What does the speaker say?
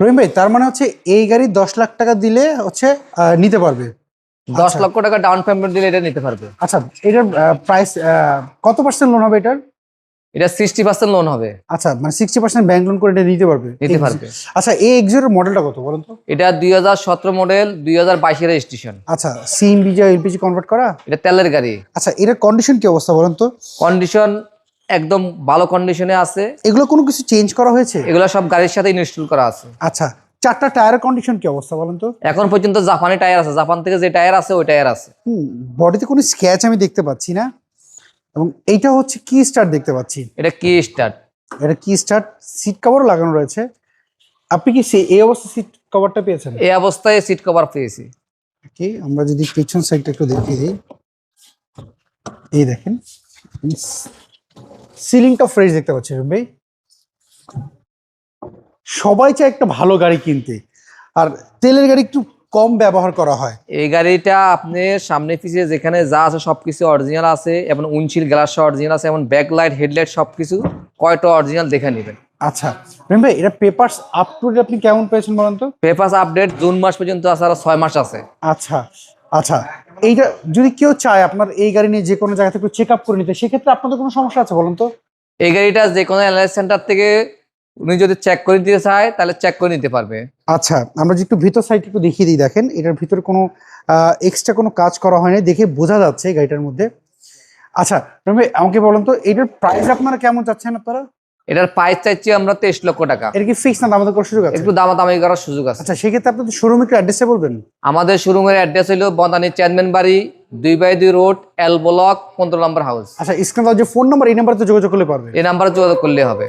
রহিম ভাই, তার মানে হচ্ছে এই গাড়ি 10 লাখ টাকা দিলে হচ্ছে নিতে পারবে। 10 লক্ষ টাকা ডাউন পেমেন্ট দিলে এটা নিতে পারবে। আচ্ছা, এটার প্রাইস কত পার্সেন্ট লোন হবে এটার? এটা 60% লোন হবে। আচ্ছা, মানে 60% ব্যাংক লোন করে এটা নিতে পারবে। নিতে পারবে। আচ্ছা, এই এক্সিওর মডেলটা কত বলুন তো? এটা 2017 মডেল, 2022 রেজিস্ট্রেশন। আচ্ছা, সিএনজি যা এলপিজি কনভার্ট করা? এটা তেলের গাড়ি। আচ্ছা, এটার কন্ডিশন কি অবস্থা বলুন তো? কন্ডিশন একদম ভালো কন্ডিশনে আছে। এগুলো কোনো কিছু চেঞ্জ করা হয়েছে? এগুলো সব গাড়ির সাথে ইনস্টল করা আছে। আচ্ছা, চারটা টায়ারের কন্ডিশন কি অবস্থা বলুন তো? এখন পর্যন্ত জাপানি টায়ার আছে, জাপান থেকে যে টায়ার আছে ওই টায়ার আছে। বডিতে কোনো স্ক্র্যাচ আমি দেখতে পাচ্ছি না। এবং এইটা হচ্ছে কি স্টার্ট দেখতে পাচ্ছি। এটা কি স্টার্ট। এটা কি স্টার্ট, সিট কভারও লাগানো রয়েছে। আপনি কি এই অবস্থা সিট কভারটা পেয়েছেন? এই অবস্থায় সিট কভার পেয়েছি। ওকে, আমরা যদি পেছন সাইডটা একটু দেখিয়ে দিই, এই দেখেন সিলিংটা ফ্রেশ দেখতে পাচ্ছেন ভাই। সবাই চায় একটা ভালো গাড়ি কিনতে, আর তেলের গাড়ি একটু কম ব্যবহার করা হয়। এই গাড়িটা আপনি সামনে পিছিয়ে যেখানে যা আছে সবকিছু অরিজিনাল আছে, এবং উইন্ডশিল্ড গ্লাস অরিজিনাল আছে, এবং ব্যাকলাইট হেডলাইট সবকিছু কয়টা অরিজিনাল দেখে নেবেন। আচ্ছা রহিম ভাই, এটা পেপারস আপ টু ডেট আপনি কেমন পেয়েছেন বলেন তো? পেপারস আপডেট জুন মাস পর্যন্ত আছে, আর 6 মাস আছে। আচ্ছা আচ্ছা, এইটা যদি কেউ চায় আপনার এই গাড়ি নিয়ে যে কোনো জায়গা থেকে চেক আপ করে নিতে, সেক্ষেত্রে আপনাদের কোনো সমস্যা আছে বলুন তো? এই গাড়িটা যে কোনো অ্যানালাইজ সেন্টার থেকে উনি যদি চেক করে দিতে চায় তাহলে চেক করে নিতে পারবে। আচ্ছা, আমরা যদি একটু ভিতর সাইড একটু দেখিয়ে দিই, দেখেন এটার ভিতরে কোনো এক্সট্রা কোনো কাজ করা হয়নি, দেখে বোঝা যাচ্ছে এই গাড়িটার মধ্যে। আচ্ছা রহিম ভাই, আমাকে বলুন তো এটার প্রাইস আপনারা কেমন চাচ্ছেন আপনারা? এটার প্রাইস চাইছি আমরা 23 লক্ষ টাকা। এটা কি ফিক্স না দামাদামি করার সুযোগ আছে? একটু দামাদামি করার সুযোগ আছে। আচ্ছা, সেক্ষেত্রে আপনাদের শোরুম একটু অ্যাড্রেসে বলবেন। আমাদের শোরুমের অ্যাড্রেস হলো বনানী চেয়ারম্যান বাড়ি, 2/2 রোড, এল ব্লক, 15 নম্বর হাউস। আচ্ছা, স্ক্রিনে যে ফোন নাম্বার, এই নাম্বারে তো যোগাযোগ করলে পারবে। এই নাম্বারে যোগাযোগ করলে হবে।